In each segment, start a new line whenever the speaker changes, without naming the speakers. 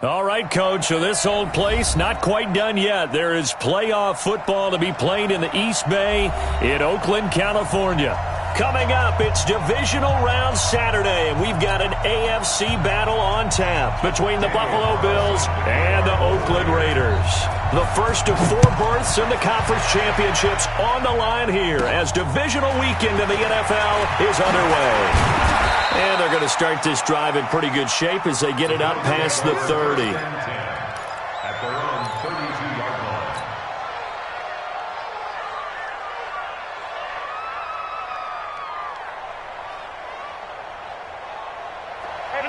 All right, Coach, so this old place not quite done yet. There is playoff football to be played in the East Bay in Oakland, California. Coming up, it's divisional round Saturday, and we've got an AFC battle on tap between the Buffalo Bills and the Oakland Raiders. The first of 4 berths in the conference championships on the line here as divisional weekend in the NFL is underway. And they're going to start this drive in pretty good shape as they get it up past the 30.
At their own 32-yard line.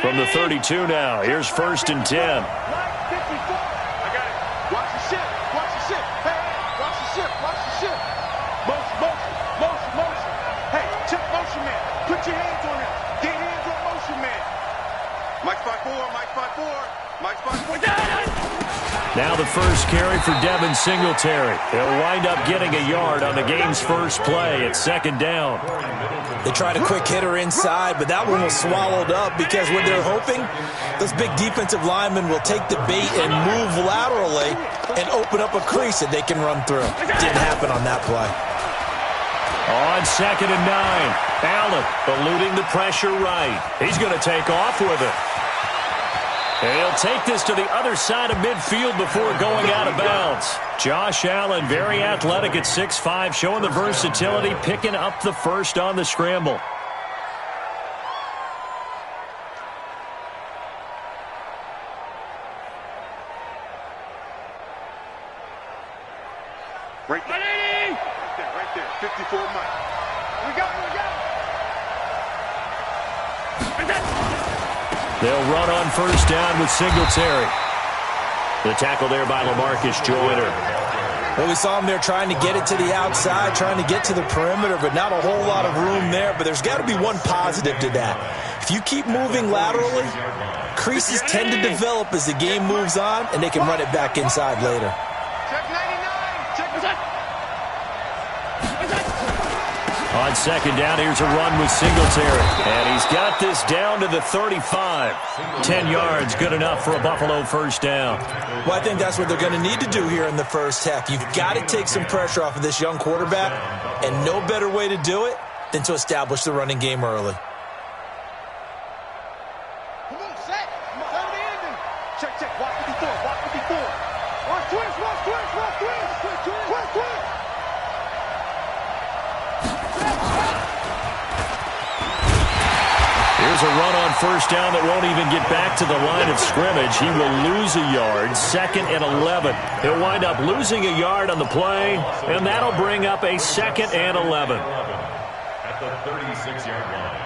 From the 32 now, here's 1st and 10.
I got it. Watch the ship. Watch the ship. Hey, watch the ship. Watch the ship. Motion, motion, motion, motion. Hey, check motion man. Put your hands on him. Get hands on motion man. Mike 5-4, Mike 5-4, Mike 5-4.
Now the first carry for Devin Singletary. He'll wind up getting a yard on the game's first play at 2nd down.
They tried a quick hitter inside, but that one was swallowed up because what they're hoping, those big defensive linemen will take the bait and move laterally and open up a crease that they can run through. Didn't happen on that play.
On 2nd and 9, Allen eluding the pressure right. He's going to take off with it. And he'll take this to the other side of midfield before going out of bounds. Josh Allen, very athletic at 6'5", showing the versatility, picking up the first on the scramble.
Right there. Right there. 54 Mike. We got it.
They'll run on 1st down with Singletary. The tackle there by LaMarcus Joyner.
Well, we saw him there trying to get it to the outside, trying to get to the perimeter, but not a whole lot of room there. But there's got to be one positive to that. If you keep moving laterally, creases tend to develop as the game moves on, and they can run it back inside later.
Check 99. Check the
On 2nd down, here's a run with Singletary. And he's got this down to the 35. 10 yards, good enough for a Buffalo first down.
Well, I think that's what they're going to need to do here in the first half. You've got to take some pressure off of this young quarterback, and no better way to do it than to establish the running game early.
Come on, set. Come on, the ending. Check. Watch 54. Watch 54. Watch twist.
Here's a run on 1st down that won't even get back to the line of scrimmage. He will lose a yard, 2nd and 11. He'll wind up losing a yard on the play, and that'll bring up a 2nd and 11.
At the 36-yard line.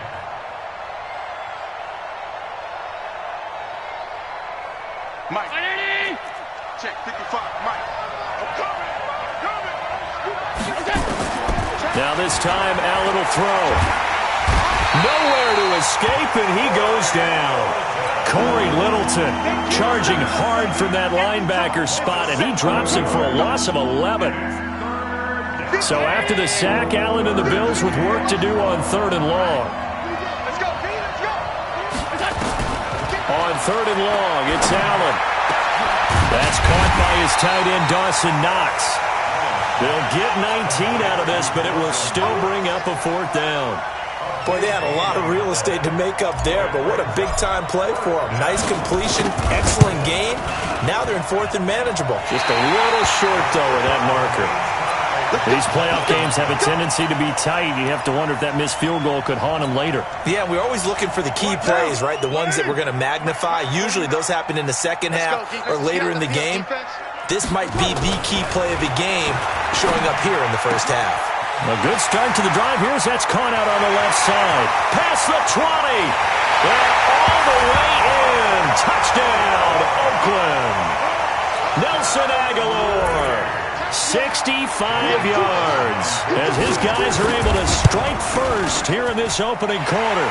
Mike. Check 55. Mike. I'm coming.
Now this time, Allen will throw. Nowhere to escape, and he goes down. Corey Littleton charging hard from that linebacker spot, and he drops him for a loss of 11. So after the sack, Allen and the Bills with work to do on 3rd and long.
Let's go.
On 3rd and long, it's Allen. That's caught by his tight end, Dawson Knox. They'll get 19 out of this, but it will still bring up a 4th down.
Boy, they had a lot of real estate to make up there, but what a big-time play for them. Nice completion, excellent game. Now they're in 4th and manageable.
Just a little short, though, of that marker. These playoff games have a tendency to be tight. You have to wonder if that missed field goal could haunt them later.
Yeah, we're always looking for the key plays, right? The ones that we're going to magnify. Usually those happen in the second half or later in the game. This might be the key play of the game showing up here in the first half.
A good start to the drive. That's caught out on the left side. Past the 20. And all the way in. Touchdown, Oakland. Nelson Aguilar. 65 yards. As his guys are able to strike first here in this opening quarter.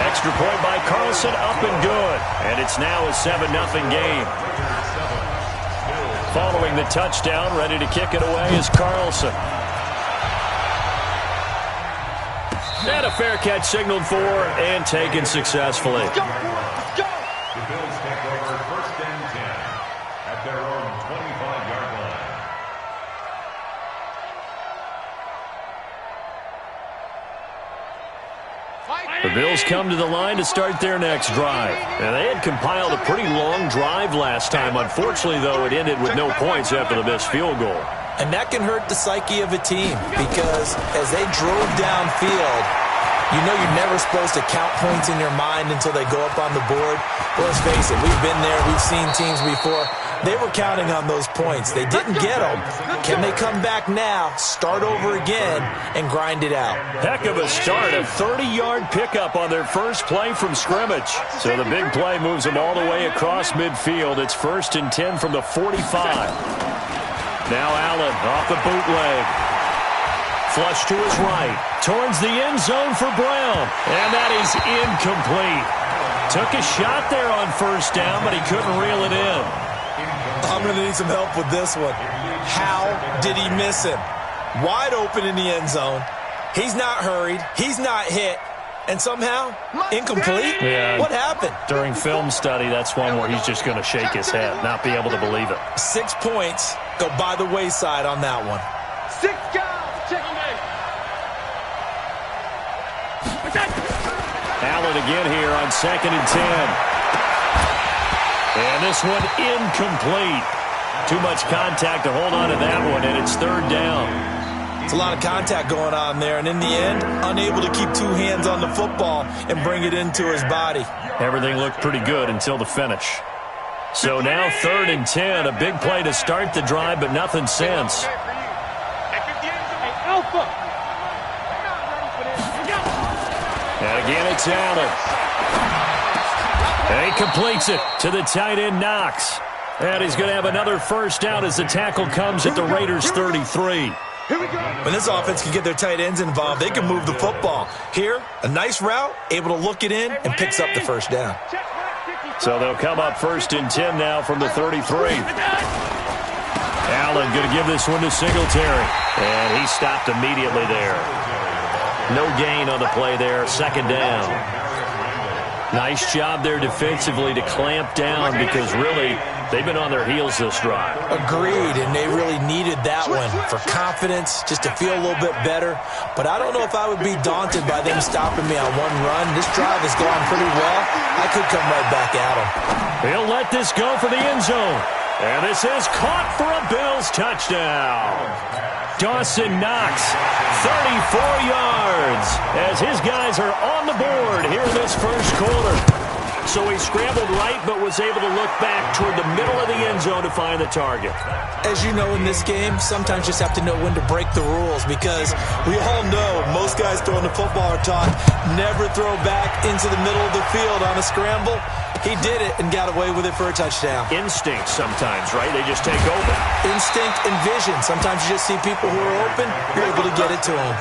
Extra point by Carlson, up and good. And it's now a 7-0 game. Following the touchdown, ready to kick it away is Carlson. And a fair catch signaled for and taken successfully.
Let's go.
The Bills take over 1st down. their own 25-yard line.
The Bills come to the line to start their next drive. And they had compiled a pretty long drive last time. Unfortunately, though, it ended with no points after the missed field goal.
And that can hurt the psyche of a team because as they drove downfield, you know you're never supposed to count points in your mind until they go up on the board. Well, let's face it, we've been there, we've seen teams before. They were counting on those points. They didn't get them. Can they come back now, start over again, and grind it out?
Heck of a start, a 30-yard pickup on their first play from scrimmage. So the big play moves them all the way across midfield. It's 1st and 10 from the 45. Now Allen off the bootleg. Flush to his right. Towards the end zone for Brown. And that is incomplete. Took a shot there on first down, but he couldn't reel it in.
I'm going to need some help with this one. How did he miss him? Wide open in the end zone. He's not hurried. He's not hit. And somehow, incomplete?
Yeah.
What happened?
During film study, that's one where he's just going to shake his head, not be able to believe it.
6 points go by the wayside on that one.
6 guys. Check him
Allen again here on 2nd and 10. And this one incomplete. Too much contact to hold on to that one, and it's 3rd down.
It's a lot of contact going on there, and in the end, unable to keep 2 hands on the football and bring it into his body.
Everything looked pretty good until the finish. So now 3rd and 10, a big play to start the drive, but nothing since. And again, it's Allen. And he completes it to the tight end, Knox. And he's going to have another first down as the tackle comes at the Raiders' 33.
When this offense can get their tight ends involved, they can move the football. Here, a nice route, able to look it in, and picks up the first down.
So they'll come up 1st and 10 now from the 33. Allen going to give this one to Singletary. And he stopped immediately there. No gain on the play there, 2nd down. Nice job there defensively to clamp down because really they've been on their heels this drive.
Agreed, and they really needed that one for confidence, just to feel a little bit better. But I don't know if I would be daunted by them stopping me on one run. This drive has gone pretty well. I could come right back at them.
He'll let this go for the end zone. And this is caught for a Bills touchdown. Dawson Knox, 34 yards, as his guys are on the board here in this first quarter. So he scrambled right, but was able to look back toward the middle of the end zone to find the target.
As you know, in this game, sometimes you just have to know when to break the rules because we all know most guys throwing the football are taught never throw back into the middle of the field on a scramble. He did it and got away with it for a touchdown.
Instinct sometimes, right? They just take over.
Instinct and vision. Sometimes you just see people who are open, you're able to get it to them.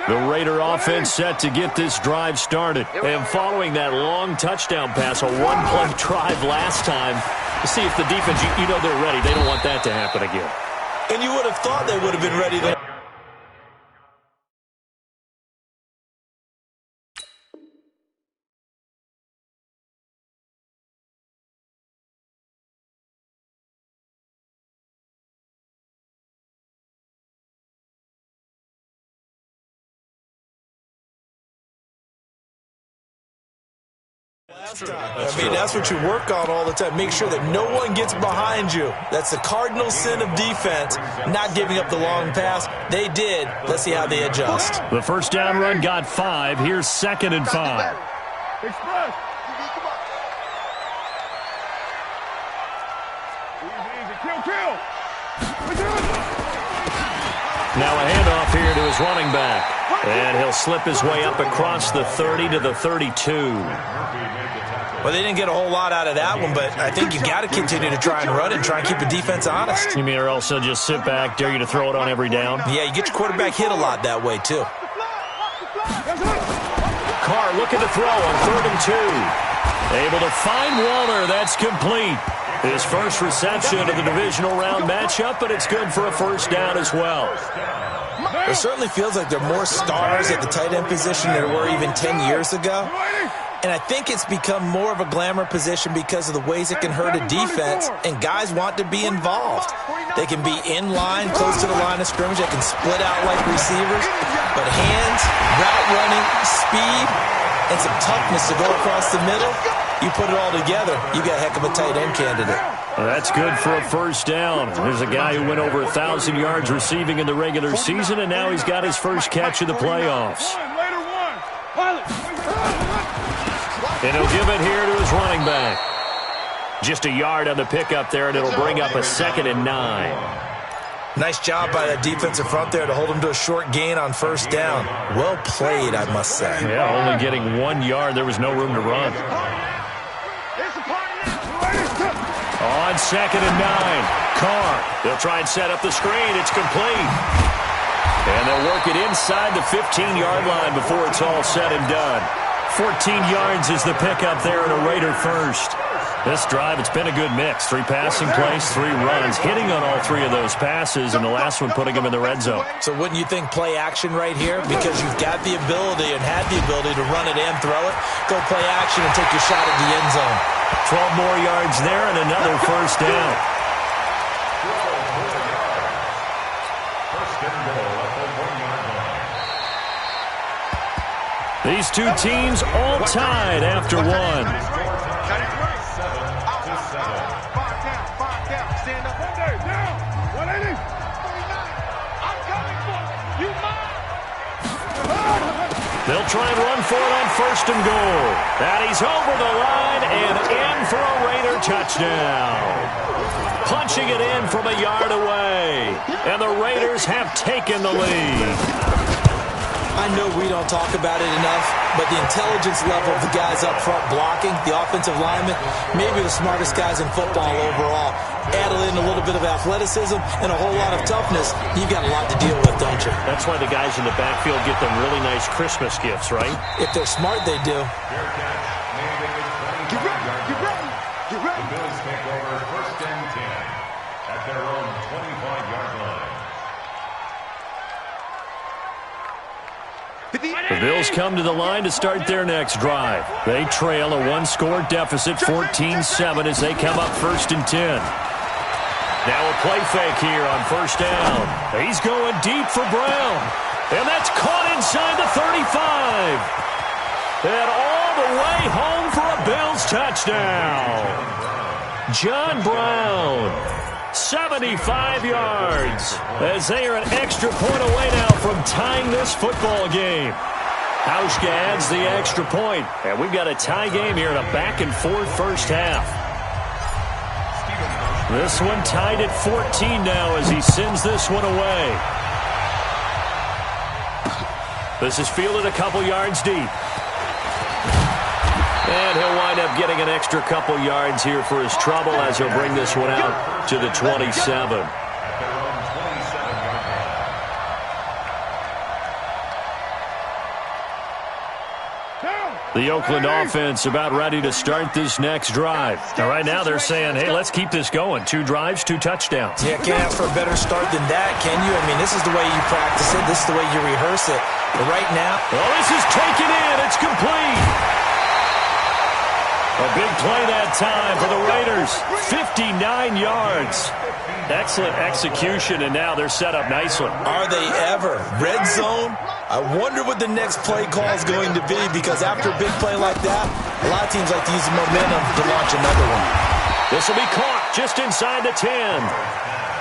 The Raider offense set to get this drive started. And following that long touchdown pass, a one-play drive last time, to see if the defense, you know they're ready. They don't want that to happen again.
And you would have thought they would have been ready there. I mean, that's what you work on all the time. Make sure that no one gets behind you. That's the cardinal sin of defense, not giving up the long pass. They did. Let's see how they adjust.
The first down run got 5. Here's 2nd and 5.
Express. Kill.
Now a handoff here to his running back. And he'll slip his way up across the 30 to the 32.
Well, they didn't get a whole lot out of that one, but I think you got to continue to try and run and try and keep the defense honest.
You mean or else they'll just sit back, dare you to throw it on every down?
Yeah, you get your quarterback hit a lot that way, too.
Carr looking to throw on 3rd and 2. Able to find Waller. That's complete. His first reception of the divisional round matchup, but it's good for a first down as well.
It certainly feels like there are more stars at the tight end position than there were even 10 years ago. And I think it's become more of a glamour position because of the ways it can hurt a defense, and guys want to be involved. They can be in line, close to the line of scrimmage. They can split out like receivers. But hands, route running, speed, and some toughness to go across the middle, you put it all together, you got a heck of a tight end candidate.
Well, that's good for a first down. There's a guy who went over 1,000 yards receiving in the regular season, and now he's got his first catch of the playoffs. And he'll give it here to his running back. Just a yard on the pickup there, and it'll bring up a 2nd and 9.
Nice job by that defensive front there to hold him to a short gain on first down. Well played, I must say.
Yeah, only getting 1 yard. There was no room to run. On 2nd and 9. Carr. They'll try and set up the screen. It's complete. And they'll work it inside the 15-yard line before it's all said and done. 14 yards is the pickup there and a Raider first. This drive, it's been a good mix. 3 passing plays, 3 runs, hitting on all 3 of those passes, and the last one putting him in the red zone.
So wouldn't you think play action right here? Because you've got the ability and had the ability to run it and throw it. Go play action and take your shot at the end zone.
12 more yards there and another first down. These two teams all tied after one. They'll try and run for it on 1st and goal. And he's over the line and in for a Raider touchdown. Punching it in from a yard away. And the Raiders have taken the lead.
I know we don't talk about it enough, but the intelligence level of the guys up front blocking, the offensive linemen, maybe the smartest guys in football overall. Add in a little bit of athleticism and a whole lot of toughness, you've got a lot to deal with, don't you?
That's why the guys in the backfield get them really nice Christmas gifts, right?
If they're smart, they do.
Get ready, get ready, get ready.
The Bills take over 1st and 10 at their own 25-yard line.
The Bills come to the line to start their next drive. They trail a 1-score deficit, 14-7, as they come up 1st and 10. Now a play fake here on 1st down. He's going deep for Brown. And that's caught inside the 35. And all the way home for a Bills touchdown. John Brown, 75 yards, as they are an extra point away now from tying this football game. Hauschka adds the extra point, and we've got a tie game here in a back-and-forth first half. This one tied at 14 now as he sends this one away. This is fielded a couple yards deep. And he'll wind up getting an extra couple yards here for his trouble as he'll bring this one out to the 27. The Oakland offense about ready to start this next drive. Now, right now they're saying, hey, let's keep this going. 2 drives, 2 touchdowns.
Yeah, can't ask for a better start than that, can you? I mean, this is the way you practice it. This is the way you rehearse it. But right now...
well, this is taken in. It's complete. A big play that time for the Raiders. 59 yards. Excellent execution, and now they're set up nicely.
Are they ever? Red zone? I wonder what the next play call is going to be, because after a big play like that, a lot of teams like to use the momentum to launch another one.
This will be caught just inside the 10.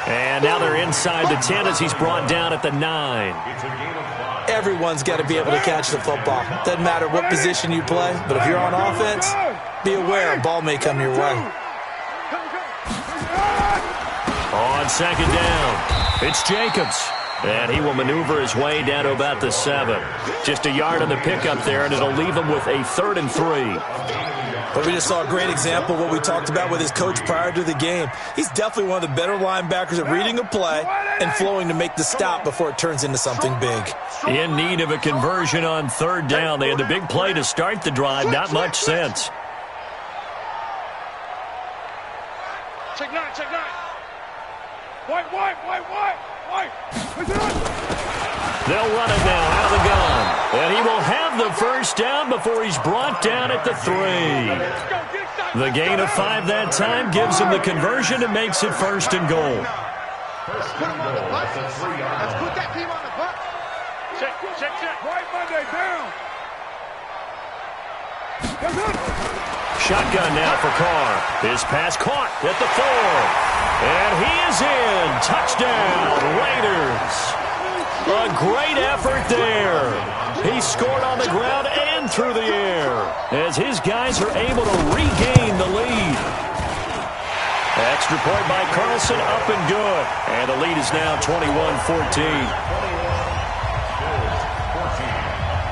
And now they're inside the 10 as he's brought down at the 9.
Everyone's got to be able to catch the football. Doesn't matter what position you play, but if you're on offense, be aware a ball may come your way.
On 2nd down, it's Jacobs. And he will maneuver his way down to about the 7. Just a yard on the pickup there, and it'll leave him with a 3rd and 3.
But we just saw a great example of what we talked about with his coach prior to the game. He's definitely one of the better linebackers at reading a play and flowing to make the stop before it turns into something big.
In need of a conversion on 3rd down. They had the big play to start the drive. Not much sense.
Check 9, check 9. White.
They'll run it now out of the gun. And he will have the first down before he's brought down at the 3. The gain of 5 that time gives him the conversion and makes it 1st and goal.
Let's put him on the bus. Let's put that team on the bus. Check. White Monday down.
Shotgun now for Carr. His pass caught at the 4. And he is in. Touchdown, Raiders. A great effort there. He scored on the ground and through the air as his guys are able to regain the lead. Extra point by Carlson, up and good. And the lead is now 21-14.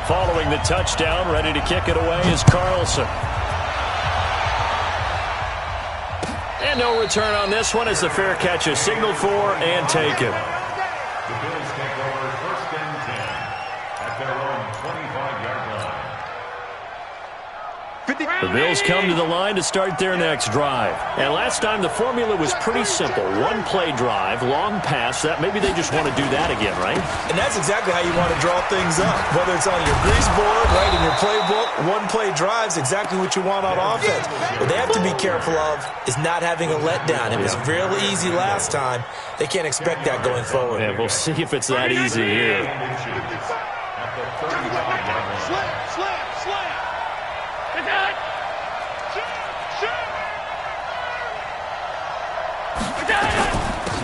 Following the touchdown, ready to kick it away is Carlson. And no return on this one as the fair catch is signaled for and taken.
The Bills take over 1st and 10 at their own 25-yard line.
The Bills come to the line to start their next drive. And last time the formula was pretty simple. One play drive, long pass. That maybe they just want to do that again, right?
And that's exactly how you want to draw things up. Whether it's on your grease board, right, in your playbook, one play drive's exactly what you want on offense. What they have to be careful of is not having a letdown. It was real easy last time. They can't expect that going forward.
Yeah, we'll see if it's that easy here.
At the 35-yard line.
Slam.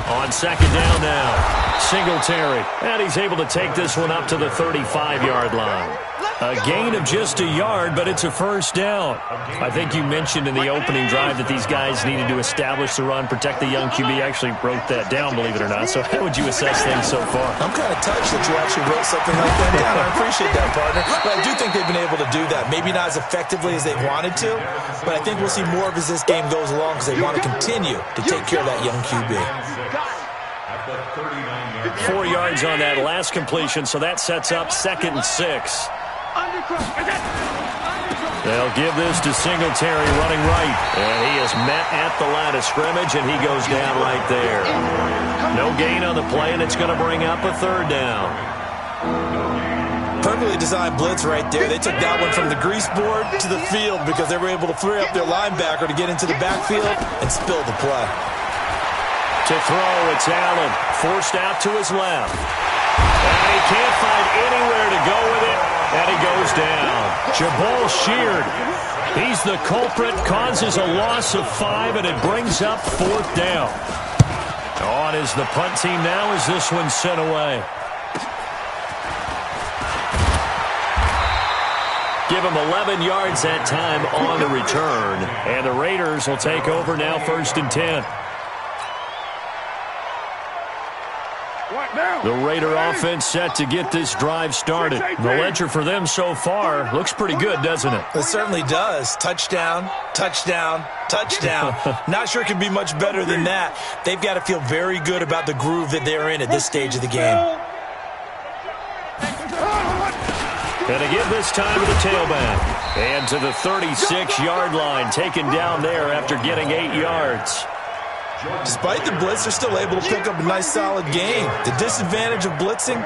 On 2nd down now, Singletary. And he's able to take this one up to the 35-yard line. A gain of just a yard, but it's a 1st down. I think you mentioned in the opening drive that these guys needed to establish the run, protect the young QB. Actually wrote that down, believe it or not. So how would you assess things so far?
I'm kind of touched that you actually wrote something like that down. I appreciate that, partner. But I do think they've been able to do that. Maybe not as effectively as they wanted to, but I think we'll see more of as this game goes along because they want to continue to take care of that young QB.
At the 39-yard line.
4 yards on that last completion, so that sets up 2nd and 6. They'll give this to Singletary running right. And he is met at the line of scrimmage, and he goes down right there. No gain on the play, and it's going to bring up a 3rd down.
Perfectly designed blitz right there. They took that one from the grease board to the field because they were able to free up their linebacker to get into the backfield and spill the play.
To throw, it's Allen. Forced out to his left. And he can't find anywhere to go with it. And he goes down. Jabal Sheard. He's the culprit, causes a loss of 5, and it brings up 4th down. On is the punt team now as this one's sent away. Give him 11 yards that time on the return. And the Raiders will take over now 1st and 10. The Raider offense set to get this drive started. The ledger for them so far looks pretty good, doesn't it?
It certainly does. Touchdown, touchdown, touchdown. Not sure it can be much better than that. They've got to feel very good about the groove that they're in at this stage of the game.
And again this time to the tailback. And to the 36-yard line, taken down there after getting 8 yards.
Despite the blitz, they're still able to pick up a nice, solid gain. The disadvantage of blitzing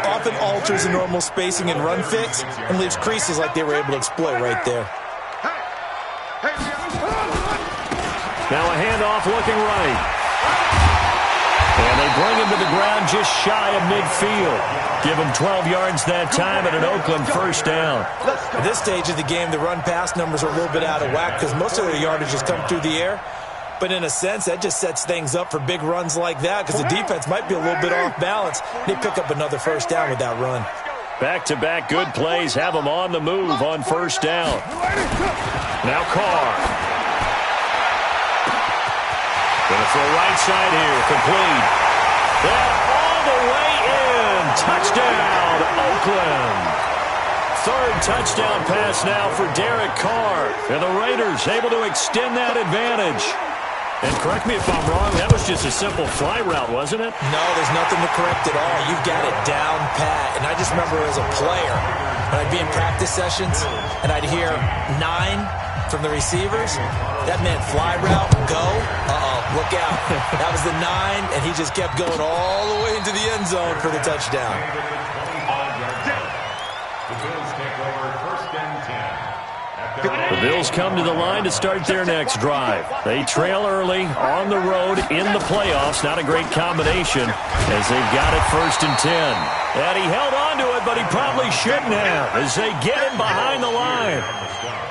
often alters the normal spacing and run fits and leaves creases like they were able to exploit right there.
Now a handoff looking right. And they bring him to the ground just shy of midfield. Give him 12 yards that time and an Oakland 1st down.
At this stage of the game, the run-pass numbers are a little bit out of whack because most of their yardage has come through the air. But in a sense, that just sets things up for big runs like that because the defense might be a little bit off balance. They pick up another 1st down with that run.
Back-to-back good plays have them on the move on 1st down. Now Carr. Going to throw right side here, complete. And all the way in. Touchdown, Oakland. 3rd touchdown pass now for Derek Carr. And the Raiders able to extend that advantage. And correct me if I'm wrong, that was just a simple fly route, wasn't it?
No, there's nothing to correct at all. You've got it down pat. And I just remember as a player, when I'd be in practice sessions, and I'd hear 9, from the receivers. That meant fly route, go. Look out. That was the 9, and he just kept going all the way into the end zone for the touchdown.
The Bills take over first and 10.
The Bills come to the line to start their next drive. They trail early on the road in the playoffs. Not a great combination as they've got it first and 10. And he held on to it, but he probably shouldn't have as they get him behind the line.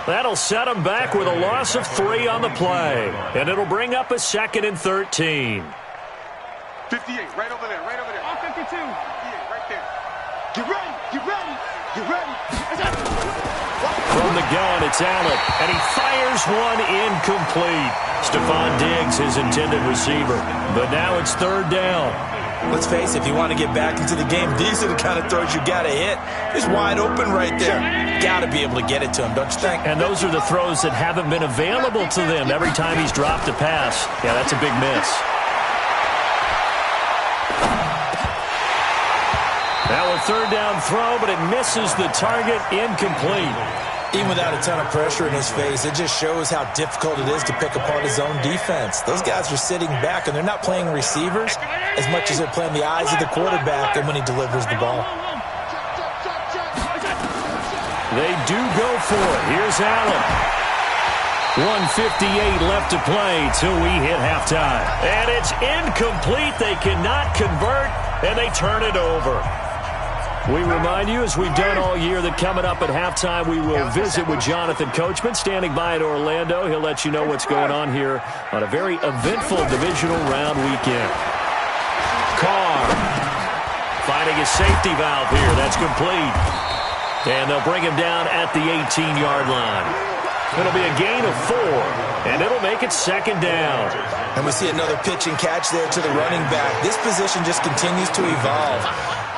That'll set him back with a loss of 3 on the play. And it'll bring up a second and 13.
58, right over there, right over there. 52. 58, right there. Get ready, get ready, get ready.
From the gun, it's Allen, and he fires one incomplete. Stephon Diggs, his intended receiver. But now it's third down.
Let's face it, if you want to get back into the game, these are the kind of throws you got to hit. He's wide open right there. Got to be able to get it to him, don't you think?
And those are the throws that haven't been available to them every time he's dropped a pass. Yeah, that's a big miss. Now a third down throw, but it misses the target, incomplete.
Even without a ton of pressure in his face, it just shows how difficult it is to pick apart his own defense. Those guys are sitting back, and they're not playing receivers as much as they're playing the eyes of the quarterback and when he delivers the ball.
They do go for it. Here's Allen. 1:58 left to play till we hit halftime. And it's incomplete. They cannot convert, and they turn it over. We remind you, as we've done all year, that coming up at halftime, we will visit with Jonathan Coachman, standing by in Orlando. He'll let you know what's going on here on a very eventful divisional round weekend. Carr finding a safety valve here. That's complete. And they'll bring him down at the 18-yard line. It'll be a gain of 4, and it'll make it second down.
And we see another pitch and catch there to the running back. This position just continues to evolve.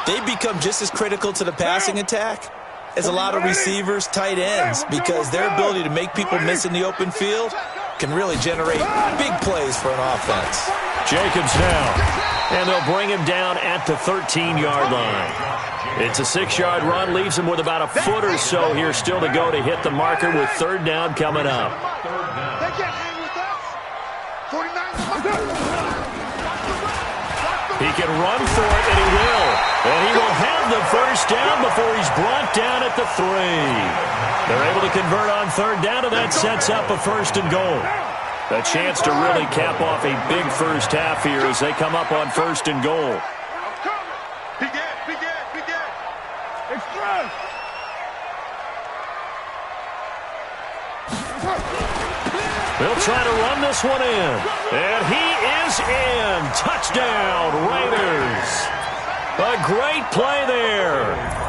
They become just as critical to the passing attack as a lot of receivers, tight ends, because their ability to make people miss in the open field can really generate big plays for an offense.
Jacobs now, and they'll bring him down at the 13-yard line. It's a 6-yard run, leaves him with about a foot or so here still to go to hit the marker with third down coming up.
They can't hang with us. 49.
He can run for it, and he will. And he will have the first down before he's brought down at the 3. They're able to convert on third down, and that sets up a first and goal. A chance to really cap off a big first half here as they come up on first and goal. They'll try to run this one in. And he is in. Touchdown, Raiders. A great play there.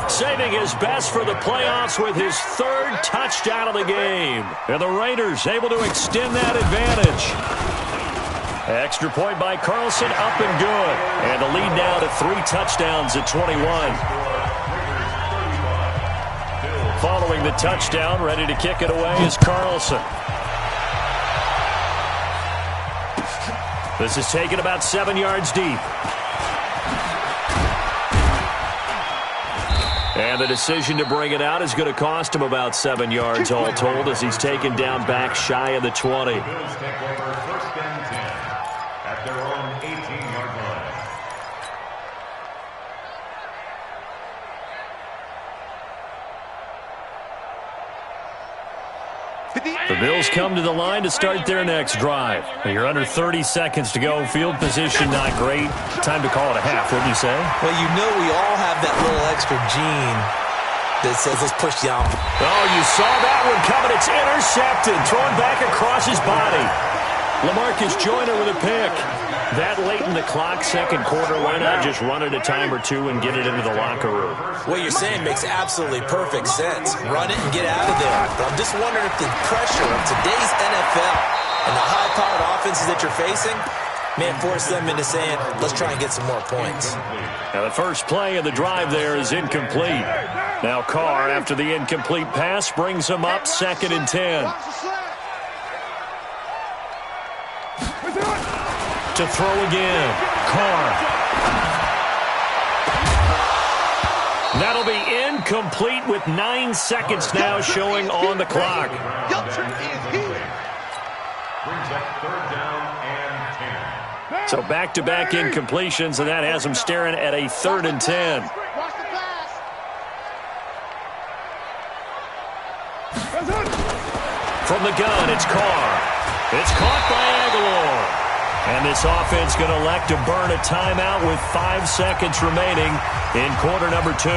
Saving his best for the playoffs with his third touchdown of the game. And the Raiders able to extend that advantage. Extra point by Carlson, up and good. And the lead now to 3 touchdowns at 21. Following the touchdown, ready to kick it away is Carlson. This is taken about 7 yards deep. And the decision to bring it out is going to cost him about 7 yards all told as he's taken down back shy of the 20.
The Bills take over first and 10 at their own 18-yard line.
The Bills come to the line to start their next drive. You're under 30 seconds to go. Field position not great. Time to call it a half, wouldn't you say?
Well, you know we all have that little extra gene that says let's push the envelope.
Oh, you saw that one coming. It's intercepted. Thrown back across his body. LaMarcus Joyner with a pick. That late in the clock, second quarter, why not just run it a time or two and get it into the locker room?
What you're saying makes absolutely perfect sense. Run it and get out of there. But I'm just wondering if the pressure of today's NFL and the high-powered offenses that you're facing may force them into saying, let's try and get some more points.
Now the first play of the drive there is incomplete. Now Carr, after the incomplete pass, brings him up second and 10. To throw again. Carr. That'll be incomplete with 9 seconds now showing on the clock.
Brings up third down and 10.
So back-to-back incompletions, and that has them staring at a 3rd and 10. From the gun, it's Carr. It's caught by Aguilar. And this offense going to elect to burn a timeout with 5 seconds remaining in quarter number 2.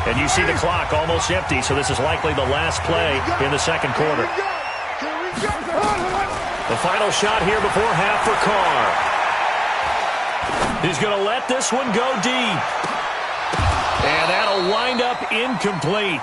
And you see the clock almost empty, so this is likely the last play in the second quarter. The final shot here before half for Carr. He's going to let this one go deep. And that'll wind up incomplete.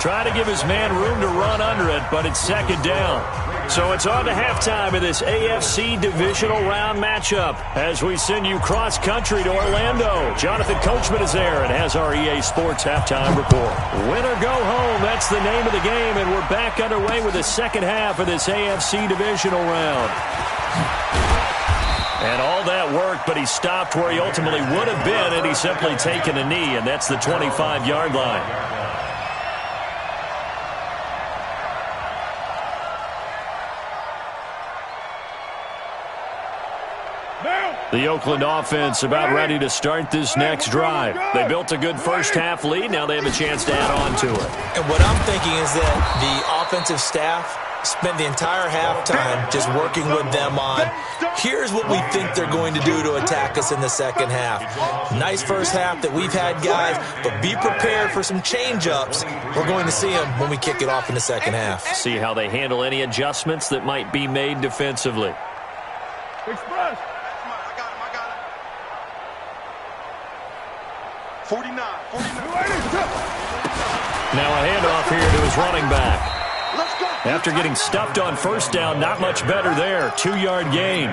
Trying to give his man room to run under it, but it's second down. So it's on to halftime of this AFC divisional round matchup as we send you cross-country to Orlando. Jonathan Coachman is there and has our EA Sports halftime report. Win or go home, that's the name of the game, and we're back underway with the second half of this AFC divisional round. And all that worked, but he stopped where he ultimately would have been, and he's simply taken a knee, and that's the 25-yard line. The Oakland offense about ready to start this next drive. They built a good first-half lead. Now they have a chance to add on to it.
And what I'm thinking is that the offensive staff spent the entire halftime just working with them on, here's what we think they're going to do to attack us in the second half. Nice first half that we've had, guys, but be prepared for some change-ups. We're going to see them when we kick it off in the second half.
See how they handle any adjustments that might be made defensively.
Express. 49.
Now a handoff here to his running back. After getting stuffed on first down, not much better there. 2-yard gain.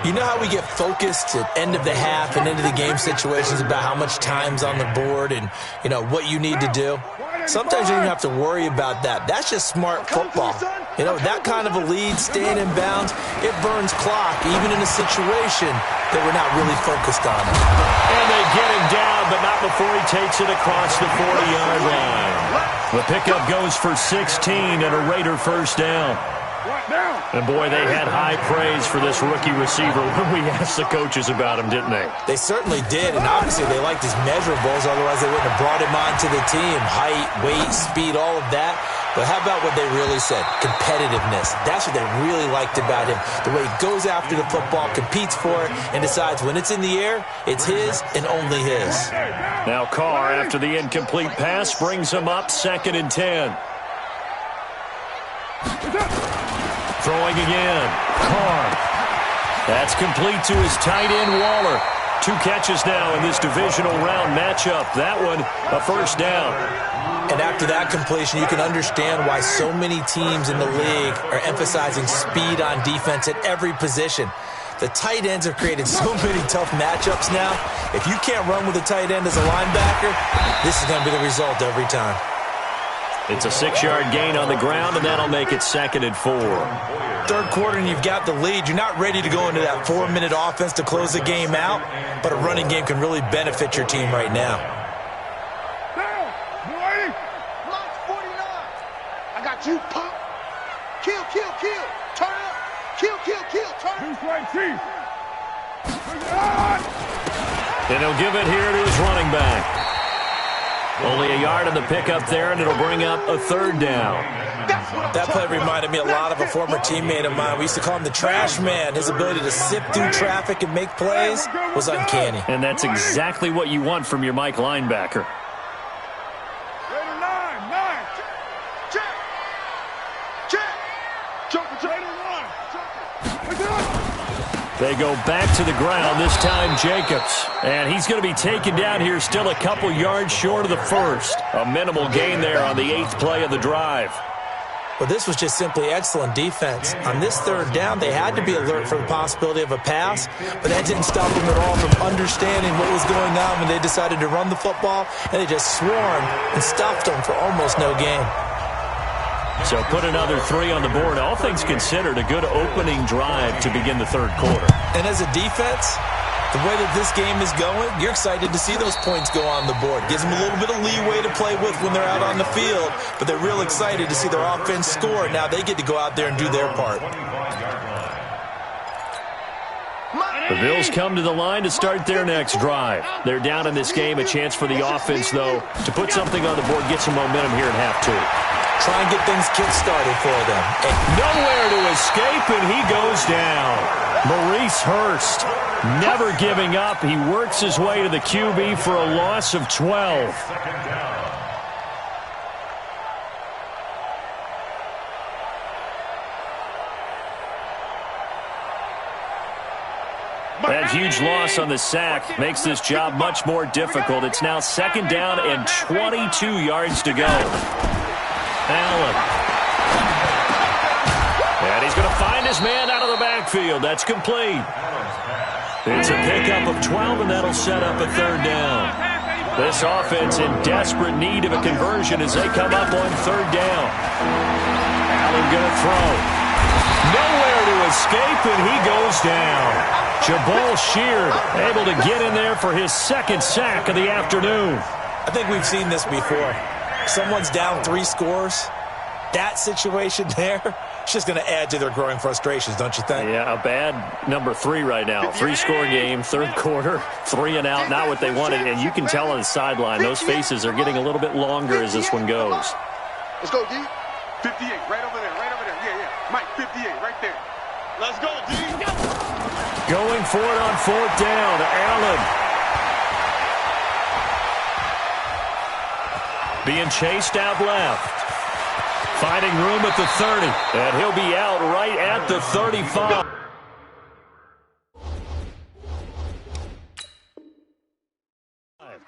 You know how we get focused at end of the half and end of the game situations about how much time's on the board and, you know, what you need to do? Sometimes you don't have to worry about that. That's just smart football. You know, that kind of a lead, staying in bounds, it burns clock, even in a situation that we're not really focused on.
And they get him down, but not before he takes it across the 40-yard line. The pickup goes for 16 and a Raider first down. And, boy, they had high praise for this rookie receiver when we asked the coaches about him, didn't they?
They certainly did, and obviously they liked his measurables, otherwise they wouldn't have brought him onto the team. Height, weight, speed, all of that. But how about what they really said? Competitiveness. That's what they really liked about him. The way he goes after the football, competes for it, and decides when it's in the air, it's his and only his.
Now Carr, after the incomplete pass, brings him up 2nd and 10. Throwing again. Carr. That's complete to his tight end, Waller. 2 catches now in this divisional round matchup. That one, a first down.
And after that completion, you can understand why so many teams in the league are emphasizing speed on defense at every position. The tight ends have created so many tough matchups now. If you can't run with a tight end as a linebacker, this is going to be the result every time.
It's a 6-yard gain on the ground, and that'll make it 2nd and 4.
Third quarter, and you've got the lead. You're not ready to go into that 4-minute offense to close the game out, but a running game can really benefit your team right now.
I got you, pop. Kill, kill, kill. Turn up. Kill, kill, kill. Turn up.
And he'll give it here to his running back. Only a yard on the pickup there, and it'll bring up a 3rd down.
That play reminded me a lot of a former teammate of mine. We used to call him the trash man. His ability to sift through traffic and make plays was uncanny.
And that's exactly what you want from your Mike linebacker. They go back to the ground, this time Jacobs. And he's going to be taken down here still a couple yards short of the first. A minimal gain there on the 8th play of the drive.
Well, this was just simply excellent defense. On this 3rd down, they had to be alert for the possibility of a pass, but that didn't stop them at all from understanding what was going on when they decided to run the football, and they just swarmed and stuffed them for almost no gain.
So put another 3 on the board. All things considered, a good opening drive to begin the 3rd quarter.
And as a defense, The way that this game is going, you're excited to see those points go on the board. Gives them a little bit of leeway to play with when they're out on the field, but they're real excited to see their offense score. Now they get to go out there and do their part.
The Bills come to the line to start their next drive. They're down in this game. A chance for the offense, though, to put something on the board, get some momentum here in half two.
Try and get things kick-started for them.
Nowhere to escape, and he goes down. Maurice Hurst, never giving up. He works his way to the QB for a loss of 12. That huge loss on the sack makes this job much more difficult. It's now 2nd down and 22 yards to go. Allen. And he's going to find his man out of the backfield. That's complete. It's a pickup of 12, and that'll set up a 3rd down. This offense in desperate need of a conversion as they come up on 3rd down. Allen going to throw. Nowhere to escape, and he goes down. Jabal Sheard able to get in there for his 2nd sack of the afternoon.
I think we've seen this before. Someone's down 3 scores. That situation there, it's just going to add to their growing frustrations, don't you think?
Yeah, a bad number 3 right now. 3-score game, 3rd quarter, 3 and out, not what they wanted. And you can tell on the sideline, those faces are getting a little bit longer as this one goes.
Let's go, D. 58, right over there, right over there. Yeah, yeah. Mike, 58, right there. Let's go, D.
Going for it on 4th down. Allen. Being chased out left. Finding room at the 30. And he'll be out right at the 35.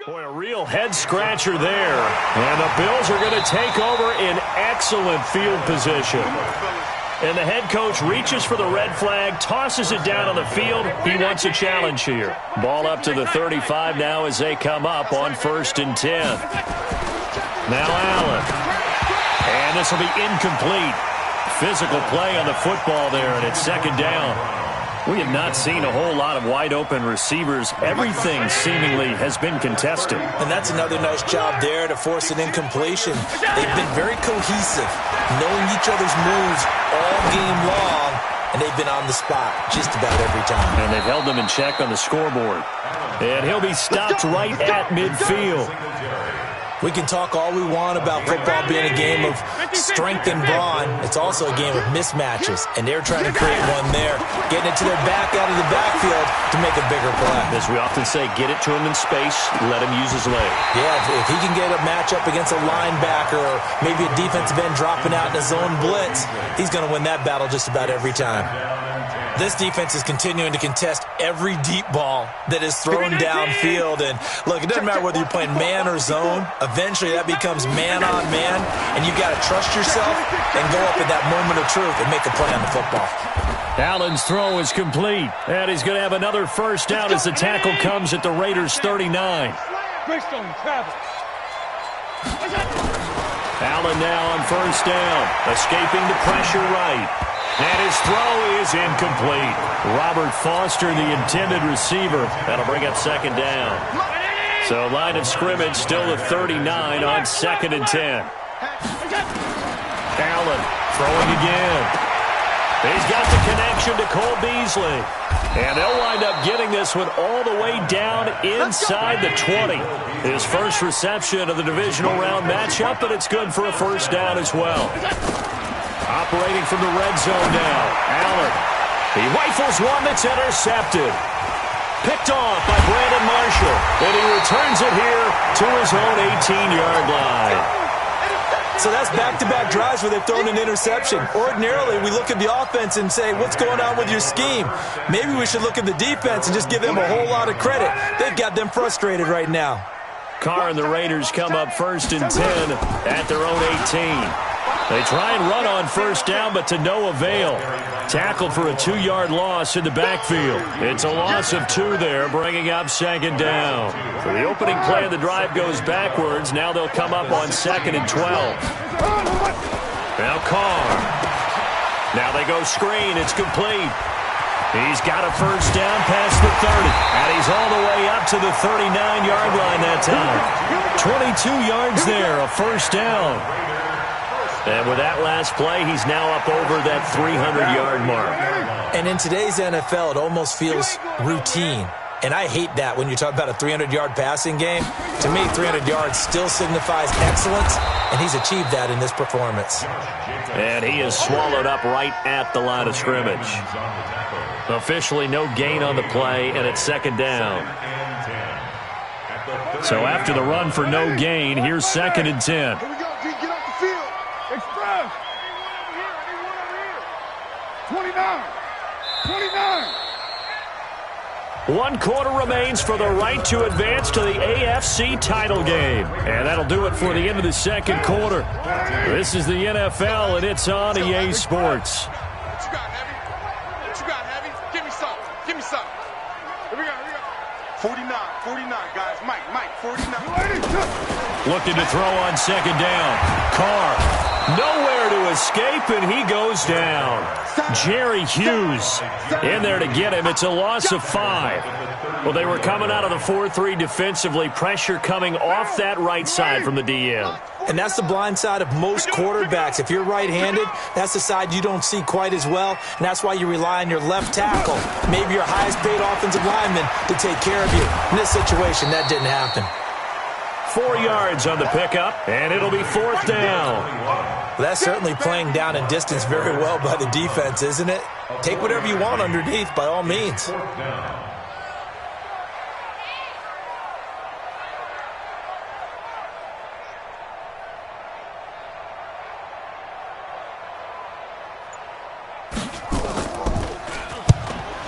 Boy, a real head-scratcher there. And the Bills are going to take over in excellent field position. And the head coach reaches for the red flag, tosses it down on the field. He wants a challenge here. Ball up to the 35 now as they come up on 1st and 10. Now Allen. And this will be incomplete. Physical play on the football there, and it's 2nd down. We have not seen a whole lot of wide-open receivers. Everything seemingly has been contested.
And that's another nice job there to force an incompletion. They've been very cohesive, knowing each other's moves all game long, and they've been on the spot just about every time.
And they've held them in check on the scoreboard. And he'll be stopped right at midfield.
We can talk all we want about football being a game of strength and brawn. It's also a game of mismatches, and they're trying to create one there, getting it to their back out of the backfield to make a bigger play.
As we often say, get it to him in space, let him use his leg.
Yeah, if he can get a matchup against a linebacker or maybe a defensive end dropping out in a zone blitz, he's going to win that battle just about every time. This defense is continuing to contest every deep ball that is thrown downfield. And, look, it doesn't matter whether you're playing man or zone. Eventually, that becomes man-on-man, and you've got to trust yourself and go up at that moment of truth and make a play on the football.
Allen's throw is complete, and he's going to have another 1st down as the tackle comes at the Raiders' 39. Allen now on 1st down, escaping the pressure right. And his throw is incomplete. Robert Foster, the intended receiver. That'll bring up 2nd down. So line of scrimmage still at 39 on 2nd and 10. Allen throwing again. He's got the connection to Cole Beasley. And they'll wind up getting this one all the way down inside the 20. His first reception of the divisional round matchup, but it's good for a 1st down as well. Operating from the red zone now. Allen. He rifles one that's intercepted. Picked off by Brandon Marshall. And he returns it here to his own 18-yard line.
So that's back-to-back drives where they've thrown an interception. Ordinarily, we look at the offense and say, what's going on with your scheme? Maybe we should look at the defense and just give them a whole lot of credit. They've got them frustrated right now.
Carr and the Raiders come up 1st and 10 at their own 18. They try and run on 1st down, but to no avail. Tackled for a 2-yard loss in the backfield. It's a loss of 2 there, bringing up 2nd down. So the opening play of the drive goes backwards. Now they'll come up on 2nd and 12. Now Carr. Now they go screen. It's complete. He's got a first down past the 30, and he's all the way up to the 39-yard line that time. 22 yards there, a first down. And with that last play, he's now up over that 300-yard mark.
And in today's NFL, it almost feels routine. And I hate that when you talk about a 300-yard passing game. To me, 300 yards still signifies excellence, and he's achieved that in this performance.
And he is swallowed up right at the line of scrimmage. Officially no gain on the play, and it's second down. So after the run for no gain, here's second and 10.
Here we go, G. Get off the field. Express. 29. 29.
1 quarter remains for the right to advance to the AFC title game. And that'll do it for the end of the second quarter. This is the NFL, and it's on EA Sports.
What you got, Heavy? What you got, Heavy? Give me some. Give me some. Here we go, here we go. 49, guys. Mike, 49.
Looking to throw on second down. Carr, nowhere to escape, and he goes down. Jerry Hughes in there to get him. It's a loss of 5. Well, they were coming out of the 4-3 defensively. Pressure coming off that right side from the DM.
And that's the blind side of most quarterbacks. If you're right-handed, that's the side you don't see quite as well, and that's why you rely on your left tackle, maybe your highest-paid offensive lineman, to take care of you. In this situation, that didn't happen.
4 yards on the pickup, and it'll be fourth down.
Well, that's certainly playing down and distance very well by the defense, isn't it? Take whatever you want underneath, by all means.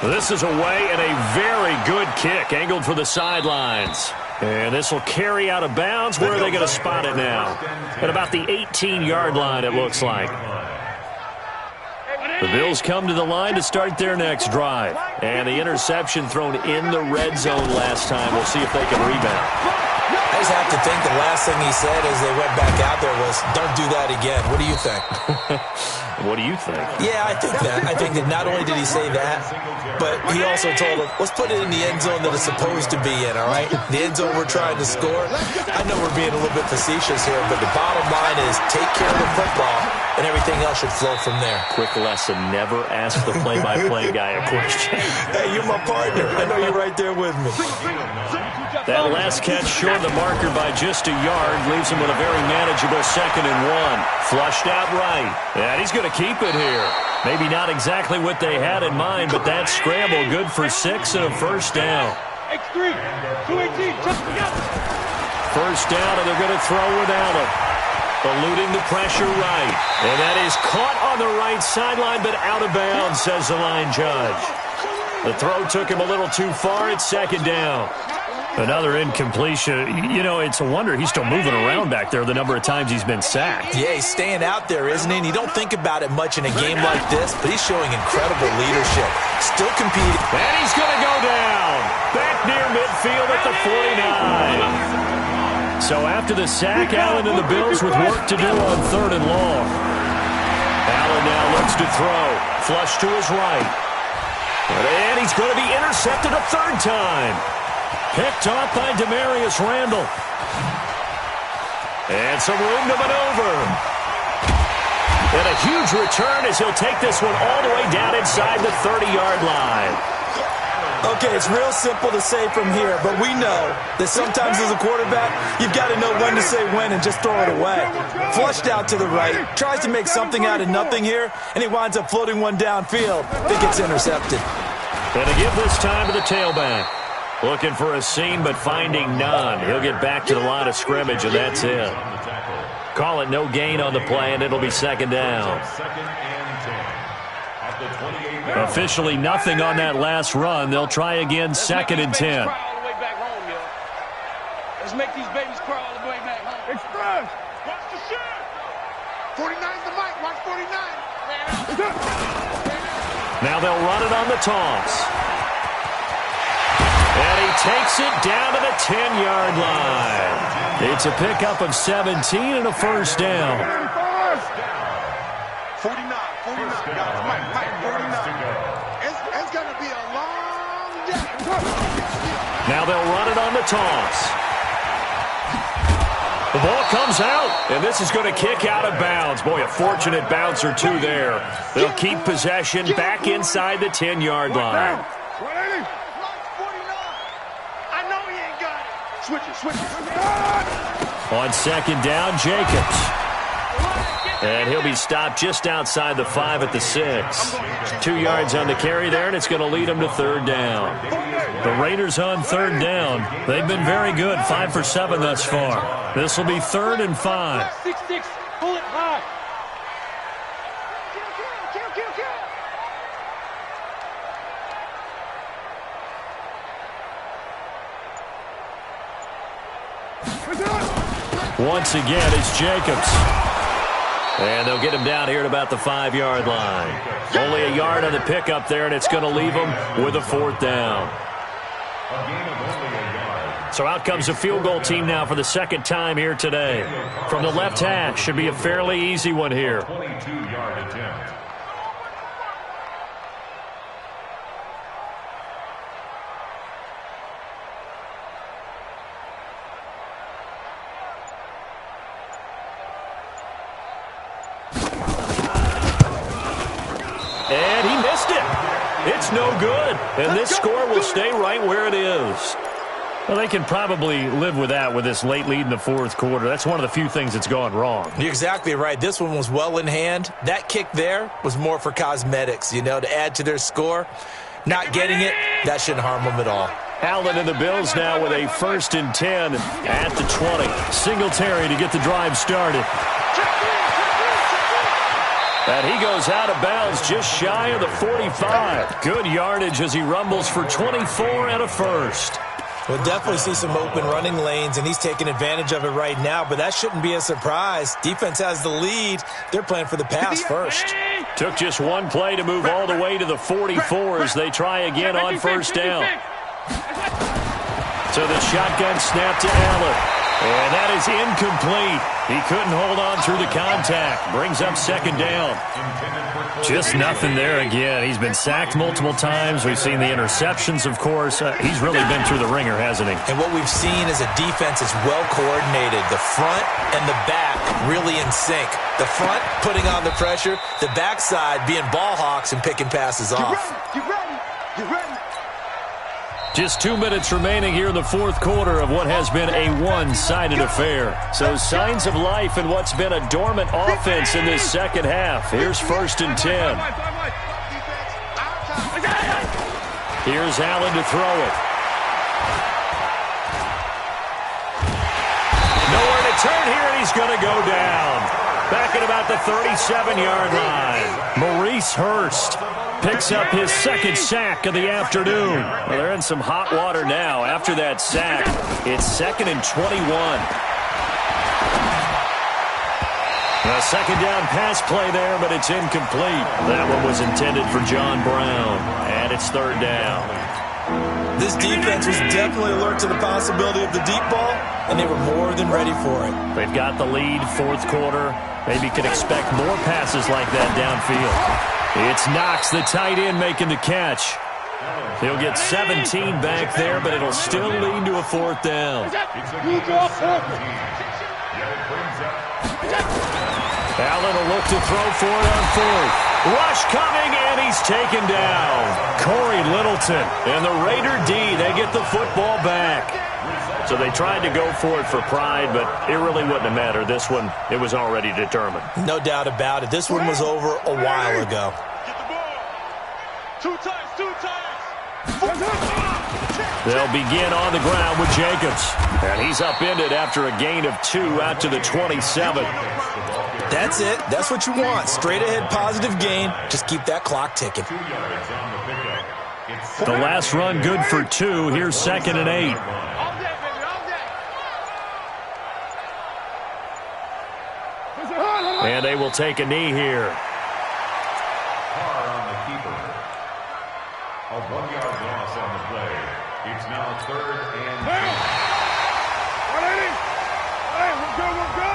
This is away and a very good kick, angled for the sidelines. And this will carry out of bounds. Where are they going to spot it now? At about the 18-yard line, it looks like. The Bills come to the line to start their next drive. And the interception thrown in the red zone last time. We'll see if they can rebound.
I just have to think the last thing he said as they went back out there was, don't do that again. What do you think?
What do you think?
Yeah, I think that. I think that not only did he say that, but he also told him, let's put it in the end zone that it's supposed to be in, all right? The end zone we're trying to score. I know we're being a little bit facetious here, but the bottom line is take care of the football, and everything else should flow from there.
Quick lesson, never ask the play-by-play guy a question.
Hey, you're my partner. I know you're right there with me.
That last catch short of the marker by just a yard leaves him with a very manageable 2nd and 1. Flushed out right. And he's going to keep it here. Maybe not exactly what they had in mind, but that scramble good for 6 and a first down.
X3, 218, just together.
First down, and they're going to throw without him. Eluding the pressure right. And that is caught on the right sideline, but out of bounds, says the line judge. The throw took him a little too far. It's second down. Another incompletion. You know, it's a wonder he's still moving around back there the number of times he's been sacked.
Yeah, he's staying out there, isn't he? And you don't think about it much in a game like this, but he's showing incredible leadership. Still competing.
And he's going to go down. Back near midfield at the 49. So after the sack, Allen and the Bills with work to do on 3rd and long. Allen now looks to throw. Flush to his right. And he's going to be intercepted a 3rd time. Picked off by Demarius Randall. And some room to maneuver. And a huge return as he'll take this one all the way down inside the 30-yard line.
Okay, it's real simple to say from here, but we know that sometimes as a quarterback, you've got to know when to say when and just throw it away. Flushed out to the right, tries to make something out of nothing here, and he winds up floating one downfield. I think it's intercepted.
And to give this time to the tailback. Looking for a seam, but finding none. He'll get back to the line of scrimmage, and that's it. Call it no gain on the play, and it'll be second down. Officially nothing on that last run. They'll try again, 2nd and 10.
Let's make these babies crawl all the way back home. Express. Watch the shit. 49's the mic. Watch 49.
Now they'll run it on the toss. And he takes it down to the 10-yard line. It's a pickup of 17 and a first down.
49, guys. Mike, 49. It's got be a long day.
Now they'll run it on the toss. The ball comes out, and this is going to kick out of bounds. Boy, a fortunate bounce or two there. They'll keep possession back inside the 10-yard line.
I know he ain't got it. Switch it, switch it.
On second down, Jacobs. And he'll be stopped just outside the 5 at the 6. 2 yards on the carry there, and it's going to lead them to third down. The Raiders on third down. They've been very good, 5 for 7 thus far. This will be 3rd and 5.
6-6, pull it high.
Once again, it's Jacobs. And they'll get him down here at about the 5-yard line. Only a yard on the pickup there, and it's going to leave him with a 4th down. So out comes the field goal team now for the second time here today. From the left hash, should be a fairly easy one here.
22-yard attempt.
And he missed it. It's no good. And this score will stay right where it is. Well, they can probably live with that with this late lead in the 4th quarter. That's one of the few things that's gone wrong.
You're exactly right. This one was well in hand. That kick there was more for cosmetics, you know, to add to their score. Not getting it, that shouldn't harm them at all.
Allen and the Bills now with a 1st and 10 at the 20. Singletary to get the drive started. And he goes out of bounds just shy of the 45. Good yardage as he rumbles for 24 and a 1st.
We'll definitely see some open running lanes, and he's taking advantage of it right now, but that shouldn't be a surprise. Defense has the lead. They're playing for the pass first.
Took just one play to move all the way to the 44 as they try again on 1st down. So the shotgun snap to Allen. And that is incomplete. He couldn't hold on through the contact. Brings up 2nd down. Just nothing there again. He's been sacked multiple times. We've seen the interceptions, of course. He's really been through the ringer, hasn't he?
And what we've seen is a defense is well coordinated. The front and the back really in sync. The front putting on the pressure. The backside being ball hawks and picking passes off.
Get ready, get ready.
Just 2 minutes remaining here in the 4th quarter of what has been a one-sided affair. So signs of life in what's been a dormant offense in this second half. Here's 1st and 10. Here's Allen to throw it. Nowhere to turn here, and he's going to go down. Back at about the 37-yard line. Maurice Hurst picks up his 2nd sack of the afternoon. Well, they're in some hot water now. After that sack, it's 2nd and 21. A 2nd down pass play there, but it's incomplete. That one was intended for John Brown, and it's 3rd down.
This defense was definitely alert to the possibility of the deep ball, and they were more than ready for it.
They've got the lead, 4th quarter. Maybe could expect more passes like that downfield. It's Knox, the tight end, making the catch. He'll get 17 back there, but it'll still lead to a 4th down. Allen will look to throw for it on 4th. Rush coming, and he's taken down. Corey Littleton and the Raider D, they get the football back. So they tried to go for it for pride, but it really wouldn't have mattered. This one, it was already determined.
No doubt about it. This one was over a while ago.
Get the ball. 2 times, 2 times.
They'll begin on the ground with Jacobs. And he's upended after a gain of 2 out to the 27.
That's it. That's what you want. Straight ahead positive gain. Just keep that clock ticking.
The last run good for 2. Here's 2nd and 8. And they will take a knee here.
Carr on the keeper. A 1-yard loss on the play. It's now 3rd and 10.
Hey, we're good, we're good.